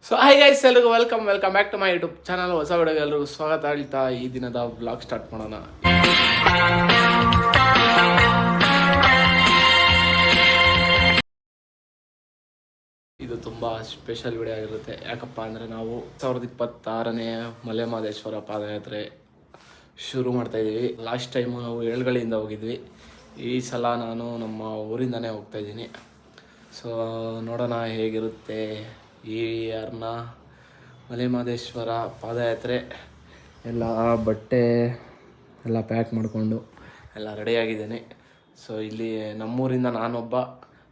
So hi guys, ಎಲ್ರಿಗೂ welcome back to my YouTube channel. ಹೊಸ ವಿಡಿಯೋಗೆ ಎಲ್ರಿಗೂ ಸ್ವಾಗತ ಹೇಳ್ತಾ ಈ ದಿನದ ಬ್ಲಾಗ್ ಸ್ಟಾರ್ಟ್ ಮಾಡೋಣ. ಇದು ತುಂಬ ಸ್ಪೆಷಲ್ ವಿಡಿಯೋ ಆಗಿರುತ್ತೆ. ಯಾಕಪ್ಪ ಅಂದರೆ ನಾವು 2026ನೇ ಮಲೆಮಹದೇಶ್ವರ ಪಾದಯಾತ್ರೆ ಶುರು ಮಾಡ್ತಾಯಿದ್ದೀವಿ. ಲಾಸ್ಟ್ ಟೈಮು ನಾವು ಏಳುಗಳಿಂದ ಹೋಗಿದ್ವಿ. ಈ ಸಲ ನಾನು ನಮ್ಮ ಊರಿಂದನೇ ಹೋಗ್ತಾಯಿದ್ದೀನಿ. ಸೊ ನೋಡೋಣ ಹೇಗಿರುತ್ತೆ ಈ ಯಾರನ್ನ ಮಲೆಮಹದೇಶ್ವರ ಪಾದಯಾತ್ರೆ. ಎಲ್ಲ ಬಟ್ಟೆ ಎಲ್ಲ ಪ್ಯಾಕ್ ಮಾಡಿಕೊಂಡು ಎಲ್ಲ ರೆಡಿಯಾಗಿದ್ದೇನೆ. ಸೊ ಇಲ್ಲಿ ನಮ್ಮೂರಿಂದ ನಾನೊಬ್ಬ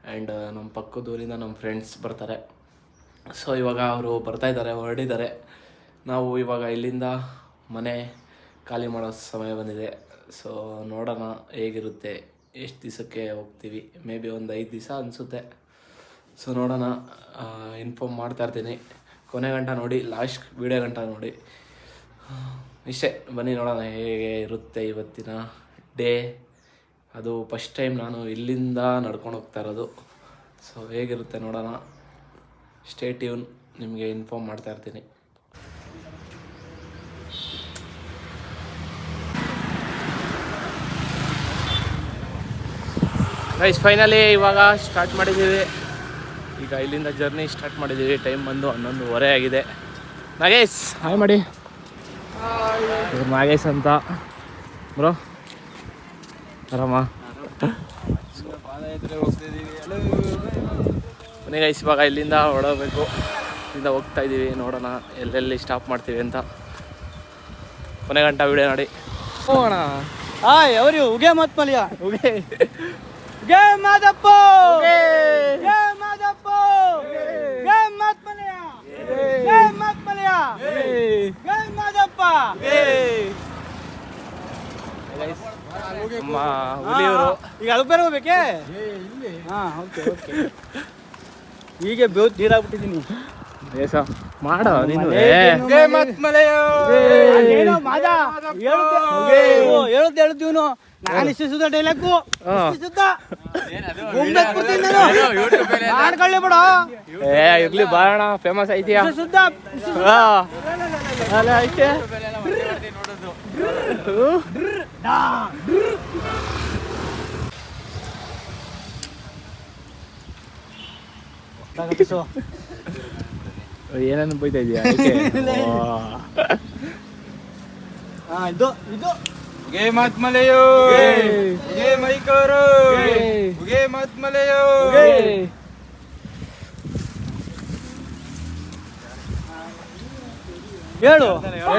ಆ್ಯಂಡ್ ನಮ್ಮ ಪಕ್ಕದೂರಿಂದ ನಮ್ಮ ಫ್ರೆಂಡ್ಸ್ ಬರ್ತಾರೆ. ಸೊ ಇವಾಗ ಅವರು ಬರ್ತಾಯಿದ್ದಾರೆ, ಹೊರಡಿದ್ದಾರೆ. ನಾವು ಇವಾಗ ಇಲ್ಲಿಂದ ಮನೆ ಖಾಲಿ ಮಾಡೋ ಸಮಯ ಬಂದಿದೆ. ಸೊ ನೋಡೋಣ ಹೇಗಿರುತ್ತೆ, ಎಷ್ಟು ದಿವಸಕ್ಕೆ ಹೋಗ್ತೀವಿ. ಮೇ ಬಿ ಒಂದು 5 ದಿವಸ ಅನಿಸುತ್ತೆ. ಸೊ ನೋಡೋಣ, ಇನ್ಫಾರ್ಮ್ ಮಾಡ್ತಾಯಿರ್ತೀನಿ. ಕೊನೆ ಗಂಟ ನೋಡಿ, ಲಾಸ್ಟ್ ವೀಡಿಯೋ ಗಂಟ ನೋಡಿ. ಇಷ್ಟೇ, ಬನ್ನಿ ನೋಡೋಣ ಹೇಗೆ ಇರುತ್ತೆ ಇವತ್ತಿನ ಡೇ. ಅದು ಫಸ್ಟ್ ಟೈಮ್ ನಾನು ಇಲ್ಲಿಂದ ನಡ್ಕೊಂಡು ಹೋಗ್ತಾ ಇರೋದು. ಸೊ ಹೇಗಿರುತ್ತೆ ನೋಡೋಣ. ಸ್ಟೇ ಟ್ಯೂನ್, ನಿಮಗೆ ಇನ್ಫಾರ್ಮ್ ಮಾಡ್ತಾ ಇರ್ತೀನಿ. ಗೈಸ್, ಫೈನಲಿ ಇವಾಗ ಸ್ಟಾರ್ಟ್ ಮಾಡಿದ್ದೀವಿ. ಈಗ ಇಲ್ಲಿಂದ ಜರ್ನಿ ಸ್ಟಾರ್ಟ್ ಮಾಡಿದ್ದೀವಿ. ಟೈಮ್ ಬಂದು 11:15 ಆಗಿದೆ. ನಾಗೇಶ್ ಹಾಯ್ ಮಾಡಿ. ನಾಗೇಶ್ ಅಂತ ಬ್ರೋ, ಆರಾಮ? ಮನೆ ಗೈಸ್, ಇವಾಗ ಇಲ್ಲಿಂದ ಹೊಡಬೇಕು. ಇಲ್ಲಿಂದ ಹೋಗ್ತಾ ಇದ್ದೀವಿ. ನೋಡೋಣ ಎಲ್ಲೆಲ್ಲಿ ಸ್ಟಾಪ್ ಮಾಡ್ತೀವಿ ಅಂತ. ಕೊನೆ ಗಂಟ ವಿಡಿಯೋ ನೋಡಿ ಹೋಗೋಣ. ಹಾಯ್ ಅವರು ಉಗೆ ಮತ್ ಮಲಿಯ ಉಗೆ ಗೆ ಮಾದಪ್ಪ ಗೆ ಮಾದಪ್ಪ ಗೆ ಮತ್ ಮಲಿಯ ಗೆ ಮತ್ ಮಲಿಯ ಗೆ ಮಾದಪ್ಪ. ನಮ್ಮ ಹುಲಿಯವರು ಈಗ ಅಲ್ಪೇರ್ ಹೋಗ್ಬೇಕೆ? ಹಾಂ ಓಕೆ ಓಕೆ. ಹೀಗೆ ಬೇವು ನೀರಾಗ್ಬಿಟ್ಟಿದ್ದೀನಿ. ದೇಶ ಮಾಡೋ ನೀನು. ಹೇಳುತ್ತೀವನು ನಾನು ಇಷ್ಟು ಸುದ್ದ ಡೈಲಾಗು ಸುದ್ದ ಮಾಡ್ಕೊಳ್ಳಿ ಬಿಡು. ಇರ್ಲಿ ಬಾರಣ, ಫೇಮಸ್ ಐತಿಯಾ ಸುದ್ದ ಐತೆ. ಏನೇನು ಬೈತಾ ಇದೀಯಾ? ಇದು ಇದು ಉಗೆ ಮತ್ ಮಲೆಯೋ ಉಗೆ ಮೈಕೋರು ಉಗೆ ಮತ್ ಮಲೆಯೋ. ಹೇಳು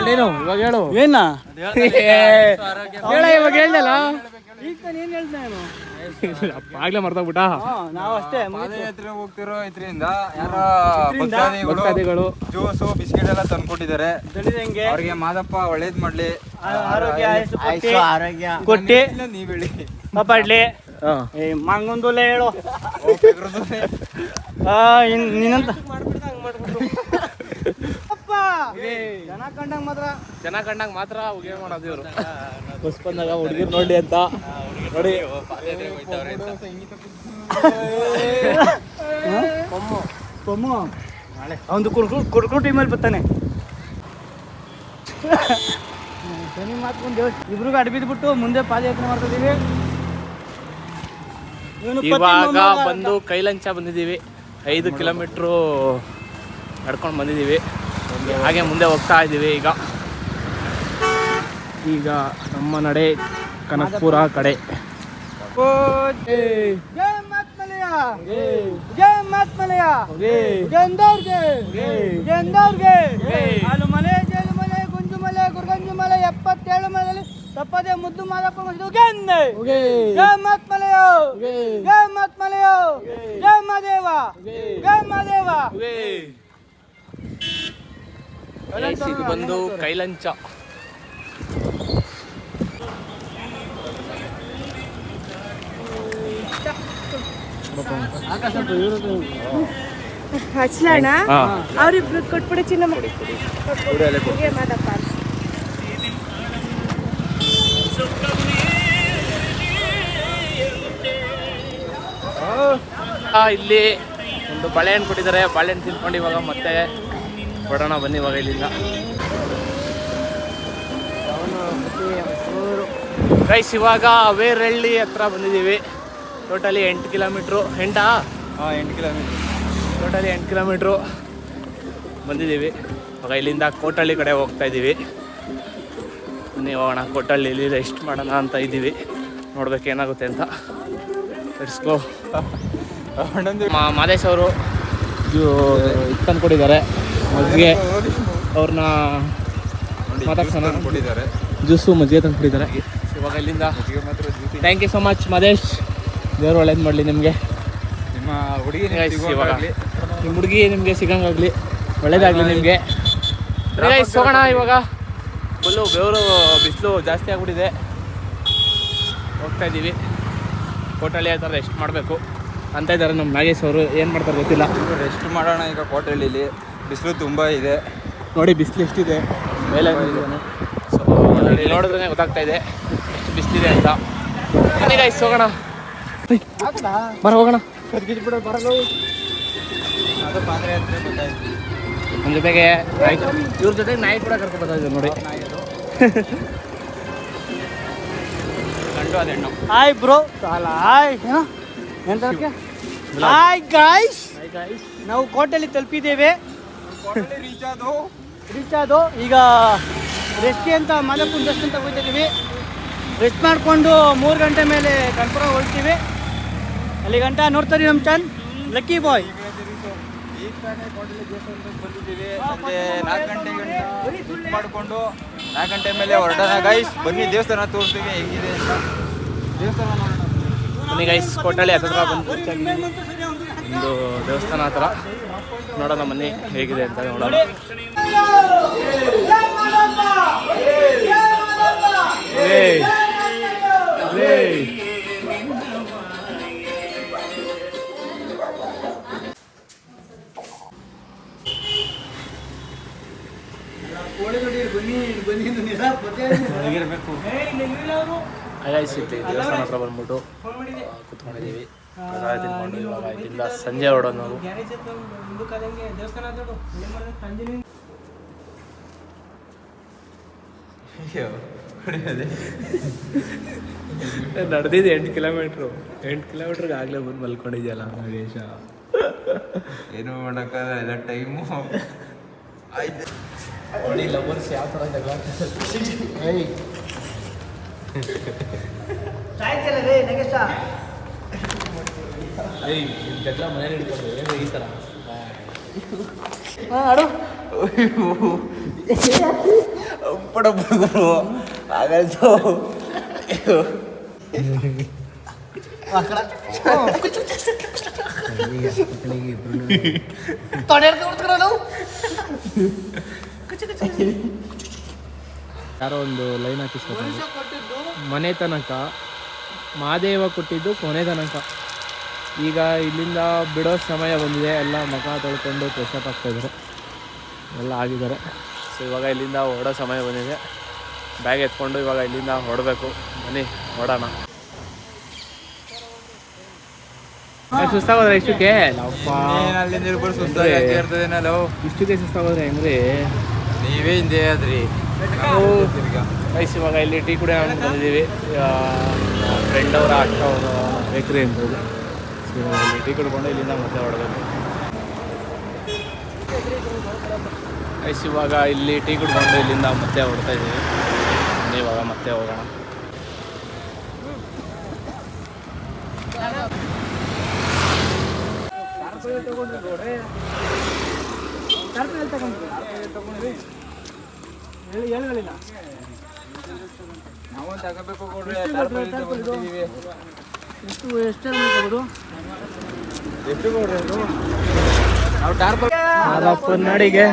ನೀನು ಇವಾಗ ಹೇಳು. ಏನ ಹೇಳ, ಇವಾಗ ಹೇಳ್ದಲ್ಲ. ಈಗ ನಾನು ಏನು ಹೇಳ್ದೆ ನಾನು? ಆಗ್ಲೇ ಮರ್ತೋಗ್ಬಿಟ್ಟ. ನಾವು ಅಷ್ಟೇ ಪಾದಯಾತ್ರೆ ಹೋಗ್ತಿರೋ ಇದರಿಂದ ಯಾರೋ ಭಕ್ತಾದಿಗಳು ಜ್ಯೂಸು ಬಿಸ್ಕೆಟ್ ಎಲ್ಲ ತಂದ್ಕೊಟ್ಟಿದ್ದಾರೆ. ಹೆಂಗೆ ಅವ್ರಿಗೆ ಮಾದಪ್ಪ ಒಳ್ಳೇದ್ ಮಾಡ್ಲಿ, ಆರೋಗ್ಯ ಆರೋಗ್ಯ ಕೊಟ್ಟಿ ನೀವ್ ಹೇಳಿ ಕಾಪಾಡ್ಲಿ. ಮಂಗೊಂದುಲೆ ಹೇಳು ನೀನಂತ ಜನ ಕಂಡಂಗ ಮಾತ್ರ ಉಗೆ ಮಾಡೋದು ಇವರು. ಬಸ್ ಬಂದಾಗ ಹುಡುಗಿರು ನೋಡಿ ಅಂತ ನೋಡಿ. ಅವನು ಕುಡ್ಕೊಂಡು ಟೀಮಲ್ಲಿ ಬರ್ತಾನೆ. ಶನಿ ಮಾತ್ಕೊಂಡು ಇಬ್ರಿಗೂ ಅಡ್ಬಿದ್ಬಿಟ್ಟು ಮುಂದೆ ಪಾದಯಾತ್ರೆ ಮಾಡ್ತಿದ್ದೀವಿ. ಇವಾಗ ಬಂದು ಕೈಲಂಚ ಬಂದಿದ್ದೀವಿ. 5 ಕಿಲೋಮೀಟ್ರು ನಡ್ಕೊಂಡು ಬಂದಿದ್ದೀವಿ. ಹಾಗೆ ಮುಂದೆ ಹೋಗ್ತಾ ಇದ್ದೀವಿ. ಈಗ ನಮ್ಮ ನಡೆ ಕನಕಪುರ ಕಡೆ. ಮಲೆ ಜೇಲು ಮಲೆ ಗುಂಜು ಮಲೆ ಗುರ್ಗಂಜು ಮಲೆ 77 ಮಲೆಯಲ್ಲಿ ತಪ್ಪದೆ ಮುದ್ದು ಮಾದಪ್ಪ ಮಸಿದು ಗೆಂದೆ ಜಯ ಮತ್ ಮಲೆಯೋ ಜಯ ಮತ್ ಮಲೆಯೋ ಜಯ ಮಾದೇವ ಜಯ ಮಾದೇವ. ಇದು ಬಂದು ಕೈಲಂಚ. ಹಚ್ಲಣ್ಣ ಅವ್ರಿಬ್ರು ಕೊಟ್ಬಿಡು ಚಿನ್ನಮ್ಮ. ಮಾದಪ್ಪ ಇಲ್ಲಿ ಒಂದು ಬಾಳೆಹಣ್ಣು ಕೊಟ್ಟಿದ್ದಾರೆ. ಬಾಳೆಹಣ್ಣು ತಿನ್ಕೊಂಡು ಇವಾಗ ಮತ್ತೆ ಹೊರಡೋಣ ಬನ್ನಿ ಇವಾಗ ಇಲ್ಲಿಂದ. ಗೈಸ್ ಇವಾಗ ವೇರಳ್ಳಿ ಹತ್ರ ಬಂದಿದ್ದೀವಿ. Totally 8 kilometre. 8 kilometre. Totally 8 kilometre ಬಂದಿದ್ದೀವಿ. ಇವಾಗ ಇಲ್ಲಿಂದ ಕೋಟಳ್ಳಿ ಕಡೆ ಹೋಗ್ತಾ ಇದ್ದೀವಿ. ಬನ್ನಿ ಹೋಗೋಣ. ಕೋಟಳ್ಳಿಲಿ ರೆಸ್ಟ್ ಮಾಡೋಣ ಅಂತ ಇದ್ದೀವಿ. ನೋಡ್ಬೇಕು ಏನಾಗುತ್ತೆ ಅಂತ. Let's go. ಮಾದೇಶ್ ಅವರು ಇದು ತಂದ್ಕೊಟ್ಟಿದ್ದಾರೆ ಮಜ್ಜಿಗೆ. ಅವ್ರನ್ನ ಮಾತಾಡ್ಸೋಣ. ಜ್ಯೂಸು ಮಜ್ಜಿಗೆ ತಂದ್ಕೊಟ್ಟಿದ್ದಾರೆ. ಇವಾಗ ಇಲ್ಲಿಂದ thank you so much Madesh. ದೇವರು ಒಳ್ಳೇದು ಮಾಡಲಿ ನಿಮಗೆ. ನಿಮ್ಮ ಹುಡುಗಿ ಇವಾಗ ನಿಮ್ಮ ಹುಡುಗಿ ನಿಮಗೆ ಸಿಗಂಗಾಗಲಿ, ಒಳ್ಳೇದಾಗಲಿ ನಿಮಗೆ. ಹೋಗೋಣ. ಇವಾಗ ಫುಲ್ಲು ಬೆವರು ಬಿಸಿಲು ಜಾಸ್ತಿ ಆಗ್ಬಿಟ್ಟಿದೆ. ಹೋಗ್ತಾ ಇದ್ದೀವಿ. ಕೋಟಳ್ಳಿ ಹತ್ರ ರೆಸ್ಟ್ ಮಾಡಬೇಕು ಅಂತ ಇದ್ದಾರೆ ನಮ್ಮ ನಾಗೇಶ್ ಅವರು. ಏನು ಮಾಡ್ತಾರೆ ಗೊತ್ತಿಲ್ಲ. ರೆಸ್ಟ್ ಮಾಡೋಣ ಈಗ. ಕೋಟಳ್ಳಿಲಿ ಬಿಸಿಲು ತುಂಬ ಇದೆ ನೋಡಿ. ಬಿಸಿಲು ಎಷ್ಟಿದೆ ಮೇಲೆ. ಸೊ ನೋಡಿದ್ರೆ ಗೊತ್ತಾಗ್ತಾ ಇದೆ ಎಷ್ಟು ಬಿಸಿಲಿದೆ ಅಂತ. ಬನ್ನಿ ಗೈಸ್ ಹೋಗೋಣ. ಬರ ಹೋಗೋಣ. ನಮ್ಮ ಜೊತೆಗೆ ಇವ್ರ ಜೊತೆಗೆ ನಾಯಿ ಕೂಡ ಕರ್ಕೊಂಡು ಬರ್ತಾ ಇದ್ದಾರೆ ನೋಡಿ. ಗಂಡು ಅದು ಹೆಣ್ಣು. Hi bro. Hi hi guys. ನಾವು ಕೋಟೆಯಲ್ಲಿ ತಲುಪಿದ್ದೇವೆ. ರೀಚ್ ಆದೋ. ಈಗ ರೆಸ್ಟ್ಗೆ ಅಂತ ಮಾದಪ್ಪನ ರೆಸ್ಟ್ ಅಂತ ಹೋಗ್ತಿದ್ದೀವಿ. ರೆಸ್ಟ್ ಮಾಡಿಕೊಂಡು 3 ಗಂಟೆ ಮೇಲೆ ಕನ್ಪುರ ಹೊರಡ್ತೀವಿ. ಅಲ್ಲಿ ಗಂಟ ನೋಡ್ತಾರೆ ನಮ್ಮ ಚಾನ್ ಲಕ್ಕಿ ಬಾಯ್. ಬಂದಿದ್ದೀವಿ. ಸಂಜೆ 4 ಗಂಟೆಗೆ ಮಾಡಿಕೊಂಡು 4 ಗಂಟೆ ಮೇಲೆ ಹೊರಡೋಣ ಗೈಸ್. ಬನ್ನಿ ದೇವಸ್ಥಾನ ತೋರಿಸ್ತೀವಿ ಹೇಗಿದೆ ಅಂತ. ದೇವಸ್ಥಾನ ನೋಡೋಣ ಬನ್ನಿ ಗೈಸ್. ಕೋಟಳ್ಳಿ ಹತ್ರ ಬಂದು ಒಂದು ದೇವಸ್ಥಾನ ಹತ್ರ ನೋಡೋಣ ಬನ್ನಿ ಹೇಗಿದೆ ಅಂತ ನೋಡೋಣ. ದೇವಸ್ಥಾನ ಹತ್ರ ಬಂದ್ಬಿಟ್ಟು ಕುತ್ಕೊಂಡಿದ್ದೀವಿ. ತಿನ್ಕೊಂಡು ಇವಾಗ ಇಲ್ಲಿಂದ ಸಂಜೆ ಹೊರಡೋದು ನಾವು. ನಡೆದಿದ್ದು 8 ಕಿಲೋಮೀಟ್ರು. 8 ಕಿಲೋಮೀಟ್ರಿಗೆ ಆಗಲೇ ಬಂದು ಮಲ್ಕೊಂಡಿದ್ಯಲ್ಲ ನಾಗೇಶ. ಏನು ಮಾಡೋಕ್ಕಾಗಲ್ಲ, ಎಲ್ಲ ಟೈಮು ಆಯ್ತು. ನೋಡಿ ಲವರ್ಸ್ ಯಾವ ಥರ ಜಗಳ. ಜಗಳ ಮನೇಲಿ ಹಿಡ್ಕೊಂಡು ಏನು ಈ ಥರ ಪಡಬರು ಆಗಾಯ್ತು. ಯಾರೋ ಒಂದು ಲೈನ್ ಹಾಕಿಸ್ಕೊಂಡು ಮನೆ ತನಕ ಮಹಾದೇವ ಕೊಟ್ಟಿದ್ದು ಕೊನೆ ತನಕ. ಈಗ ಇಲ್ಲಿಂದ ಬಿಡೋ ಸಮಯ ಬಂದಿದೆ. ಎಲ್ಲ ಮಖ ತೊಳ್ಕೊಂಡು ಫ್ರೆಶಪ್ ಆಗ್ತಾಯಿದ್ದಾರೆ, ಎಲ್ಲ ಆಗಿದ್ದಾರೆ. ಸೊ ಇವಾಗ ಇಲ್ಲಿಂದ ಹೊರಡೋ ಸಮಯ ಬಂದಿದೆ. ಬ್ಯಾಗ್ ಎತ್ಕೊಂಡು ಇವಾಗ ಇಲ್ಲಿಂದ ಹೊರಡಬೇಕು. ಬನ್ನಿ ಹೊರಡೋಣ. ಸುಸ್ತಾಗೋದ್ರೆ ಇಷ್ಟಕ್ಕೆ ಅಲ್ಲಿಂದ ಇರ್ಬೋದು ಸುಸ್ತಾಗಿ ಇರ್ತದೇನಲ್ಲ. ಇಷ್ಟಕ್ಕೆ ಸುಸ್ತಾಗೋದ್ರೆ ಹೆಂಗ್ರಿ? ನೀವೇ ಹಿಂದೆ ಆದ್ರಿ. ಗೈಸ್ ಇವಾಗ ಇಲ್ಲಿ ಟೀ ಕುಡಿಯೋಣ ಅಂತ ಬಂದಿದ್ದೀವಿ. ಫ್ರೆಂಡ್ ಅವರ ಅಕ್ಕ ಅವರ ಬೇಕ್ರಿ ಅಂಬೋದು. ಸೊ ಇಲ್ಲಿ ಟೀ ಕುಡ್ಕೊಂಡು ಇಲ್ಲಿಂದ ಮತ್ತೆ ಹೊರಡಬೇಕು. ಗೈಸ್ ಇವಾಗ ಇಲ್ಲಿ ಟೀ ಕುಡ್ಕೊಂಡು ಇಲ್ಲಿಂದ ಮತ್ತೆ ಹೊರಡ್ತಾ ಇದ್ದೀವಿ. ಇವಾಗ ಮತ್ತೆ ಹೋಗೋಣ. ನಾವು ತಗೋಬೇಕು ನಾವು ಟಾರ್ಪಲ್ ಮಾದಪ್ಪನ ನಡಿಗೆ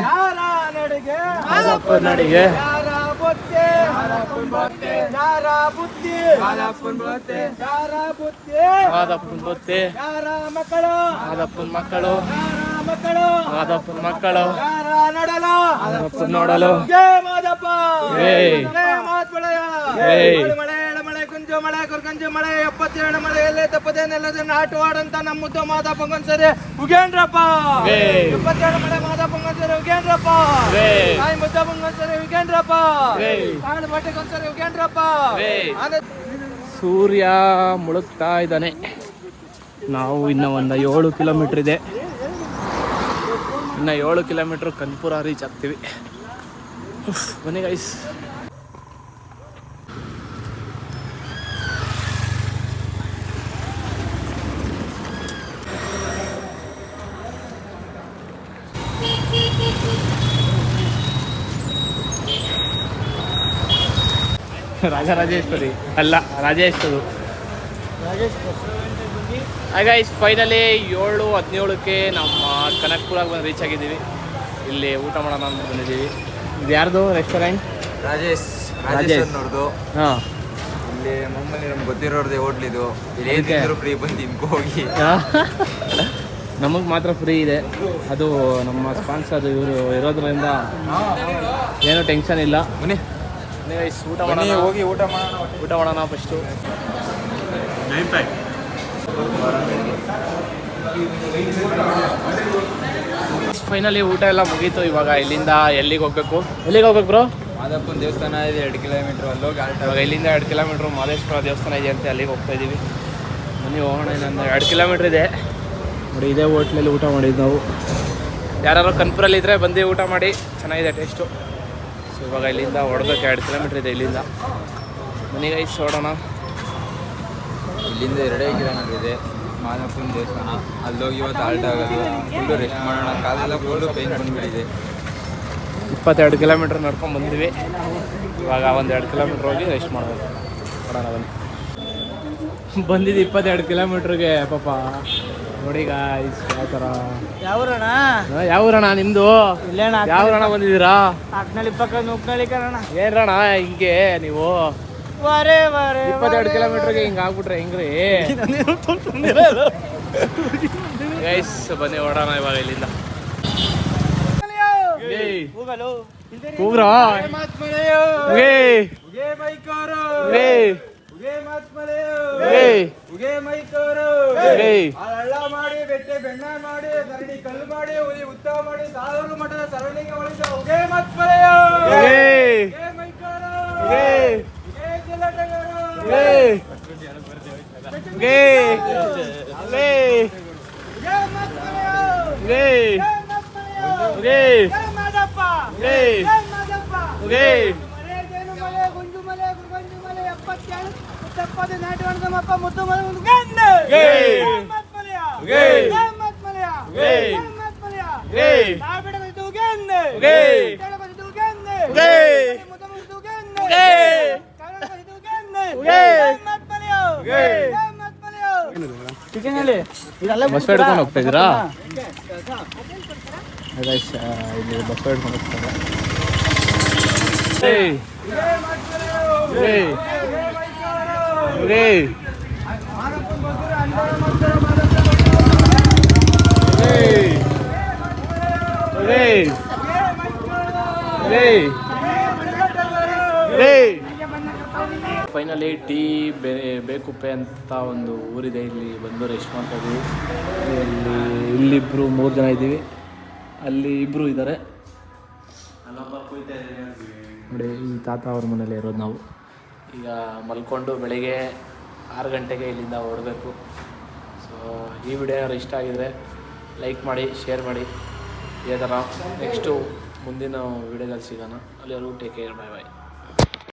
ಮಾದಪ್ಪನ ನಡಿಗೆ ಮಾದಪ್ಪನ ಬುತ್ತಿ ಮಾದಪ್ಪನ ಮಕ್ಕಳು ಮಾದಪ್ಪನ ಮಕ್ಕಳು ಮಾದಪ್ಪನ ನೋಡಲು ಮಳೆ ಕುಂಜು ಮಳೆ ಗುರ್ಗಂಜು ಮಳೆ 70 77 ಮಳೆಯಲ್ಲೇ ತಪ್ಪದೆ ನೆಲದ ನಾಟು ಆಡಂತ ನಮ್ಮ ಮುದ್ದು ಮಾದಪ್ಪಂಗನ್ ಸರಿ ಉಗೇಂದ್ರಪ್ಪ 77 ಮಳೆ ಮಾದಪ್ಪಂಗನ್ ಸರಿ ಉಗೇಂದ್ರಪ್ಪ ತಾಯಿ ಮುದ್ದಪ್ಪಂಗನ್ ಸರಿ ಉಗೇಂದ್ರಪ್ಪ ಕಾಡು ಬಟ್ಟೆಗೊಂದ್ ಸರಿ ಉಗೇಂದ್ರಪ್ಪ. ಸೂರ್ಯ ಮುಳುಗ್ತಾ ಇದ್ದಾನೆ. ನಾವು ಇನ್ನು ಒಂದು 7 ಕಿಲೋಮೀಟ್ರ್ ಇದೆ. ಇನ್ನು 7 ಕಿಲೋಮೀಟ್ರ್ ಕನ್ಪುರ ರೀಚ್ ಆಗ್ತೀವಿ. ಬನ್ನಿ ಗೈಸ್. ರಾಜರಾಜೇಶ್ವರಿ ಅಲ್ಲ, ರಾಜೇಶ್ವರಿ. ಗೈಸ್ ಫೈನಲಿ 7:17ಕ್ಕೆ ನಮ್ಮ ಕನಕ್ಪುರಾಗ ಬಂದು ರೀಚ್ ಆಗಿದ್ದೀವಿ. ಇಲ್ಲಿ ಊಟ ಮಾಡೋಣ ಅಂತ ಬಂದಿದ್ದೀವಿ. ಇದು ಯಾರ್ದು ರೆಸ್ಟೋರೆಂಟ್? ರಾಜೇಶ್ ಅವ್ರದ್ದು. ಹಾಂ, ಇಲ್ಲಿ ಮುಂಬೈ ನಮ್ಗೆ ಗೊತ್ತಿರೋರ್ದೆ ಹೋಟ್ಲಿದು. ಇಲ್ಲಿ ಏನಿದ್ರು ಫ್ರೀ ಬಂದು ತಿನ್ಕೊ ಹೋಗಿ. ನಮಗೆ ಮಾತ್ರ ಫ್ರೀ ಇದೆ. ಅದು ನಮ್ಮ ಸ್ಪಾನ್ಸರ್ ಇವರು ಇರೋದ್ರಿಂದ ಏನೂ ಟೆನ್ಷನ್ ಇಲ್ಲ. ಬನ್ನಿ ಗೈಸ್ ಊಟ ಮಾಡೋಣ, ಹೋಗಿ ಊಟ ಮಾಡೋಣ ಫಸ್ಟು. ಫೈನಲಿ ಊಟ ಎಲ್ಲ ಮುಗೀತು. ಇವಾಗ ಇಲ್ಲಿಂದ ಎಲ್ಲಿಗೆ ಹೋಗ್ಬೇಕು ಬ್ರೋ? ಮಾದಪ್ಪನ ದೇವಸ್ಥಾನ ಇದೆ 2 ಕಿಲೋಮೀಟ್ರ್. ಅಲ್ಲೋಗಿ ಇವಾಗ ಇಲ್ಲಿಂದ 2 ಕಿಲೋಮೀಟ್ರ್ ಮಾದೇಶ್ವರ ದೇವಸ್ಥಾನ ಇದೆ ಅಂತ ಅಲ್ಲಿಗೆ ಹೋಗ್ತಾ ಇದ್ದೀವಿ. ಬನ್ನಿ ಹೋಗೋಣ. ಇನ್ನೊಂದು 2 ಕಿಲೋಮೀಟ್ರ್ ಇದೆ ನೋಡಿ. ಇದೇ ಹೋಟ್ಲಲ್ಲಿ ಊಟ ಮಾಡಿದ್ದು ನಾವು. ಯಾರು ಕನ್ಪುರಲ್ಲಿದ್ದರೆ ಬಂದು ಊಟ ಮಾಡಿ, ಚೆನ್ನಾಗಿದೆ ಟೇಸ್ಟು. ಸೊ ಇವಾಗ ಇಲ್ಲಿಂದ ಹೊಡ್ಬೇಕು. 2 ಕಿಲೋಮೀಟ್ರ್ ಇದೆ ಇಲ್ಲಿಂದ. ಬನ್ನಿ ಗೈಸ್ ಹೊಡೋಣ. ಇಲ್ಲಿಂದ 2 ಕಿಲೋಮೀಟ್ರ್ ಇದೆ ಮಾದಪ್ಪನ ದೇವಸ್ಥಾನ. ಅಲ್ಲೋಗಿ ಇವತ್ತು ಆಲ್ಟ್ ಆಗೋದು, ಫುಲ್ಲು ರೆಸ್ಟ್ ಮಾಡೋಣ. ಕಾಲೆಲ್ಲ ಫುಲ್ಲು ಪೇನ್ ಬಂದುಬಿಟ್ಟಿದೆ. 22 ಕಿಲೋಮೀಟ್ರ್ ನಡ್ಕೊಂಡು ಬಂದ್ವಿ. ಇವಾಗ ಒಂದು 2 ಕಿಲೋಮೀಟ್ರ್ ಹೋಗಿ ರೆಸ್ಟ್ ಮಾಡಬೇಕು. ನೋಡೋಣ ಬನ್ನಿ. ಬಂದಿದ್ದು 22 ಕಿಲೋಮೀಟ್ರಿಗೆ ಪಾಪ. ನೋಡಿ ಗಾಯ್ಸ್ ಯಾವ ಥರ. ಯಾವ ಊರಣ್ಣ ನಿಮ್ಮದು? ಯಾವ ಊರಣ್ಣ ಬಂದಿದ್ದೀರಾ? ನೂಕ್ನಳ್ಳಿ ಕಣ. ಏನ್ರಣ ಹಿಂಗೆ ನೀವು 22 ಕಿಲೋಮೀಟ್ರಿಗೆ ಹಿಂಗೆ ಆಗ್ಬಿಟ್ರೆ ಹೆಂಗ್ರಿ ಗೈಸ್? ಬನ್ನಿ ಹೊಡೋಣ ಇವಾಗ ಇಲ್ಲಿಂದ. ಕೂಗ್ರ ಹಳ್ಳ ಮಾಡಿ ಬೆಟ್ಟೆ ಬೆಣ್ಣ ಮಾಡಿ ಸರಣಿ ಕಲ್ಲು ಮಾಡಿ ಹುಲಿ ಉತ್ತ ಮಾಡಿ ಸಾವಿರ ಮಠದ ಸರಣಿಗೆ ಒಳಿತ ಉಗೇ ಮತ್ ಮಳೆಯೋ ಬಸ್ ಹಿಡ್ಕೊಂಡು ಹೋಗ್ತಾ ಇದ್ದೀರಾ? ಇಲ್ಲಿ ಬಸ್ ಹಿಡ್ಕೊಂಡು ಹೋಗ್ತಾರೆ. ಫೈನಲಿ ಟೀ ಬೇಕುಪ್ಪೆ ಅಂತ ಒಂದು ಊರಿದೆ. ಇಲ್ಲಿ ಬಂದು ರೆಸ್ಟ್ ಮಾಡ್ತಾ ಇದ್ದೀವಿ. ಇಲ್ಲಿಬ್ಬರು 3 ಜನ ಇದ್ದೀವಿ. ಅಲ್ಲಿ 2 ಇದ್ದಾರೆ ನೋಡಿ. ಈ ತಾತ ಅವ್ರ ಮನೇಲಿ ಇರೋದು ನಾವು. ಈಗ ಮಲ್ಕೊಂಡು ಬೆಳಿಗ್ಗೆ 6 ಗಂಟೆಗೆ ಇಲ್ಲಿಂದ ಹೊರಡಬೇಕು. ಸೊ ಈ ವಿಡಿಯೋ ಯಾರು ಇಷ್ಟ ಆಗಿದರೆ ಲೈಕ್ ಮಾಡಿ, ಶೇರ್ ಮಾಡಿ. ಇದೇ ಥರ ನೆಕ್ಸ್ಟು ಮುಂದಿನ ವಿಡಿಯೋದಲ್ಲಿ ಸಿಗೋಣ. ಅಲ್ಲಿವರೆಗೂ ಟೇಕ್ ಕೇರ್, ಬಾಯ್ ಬಾಯ್.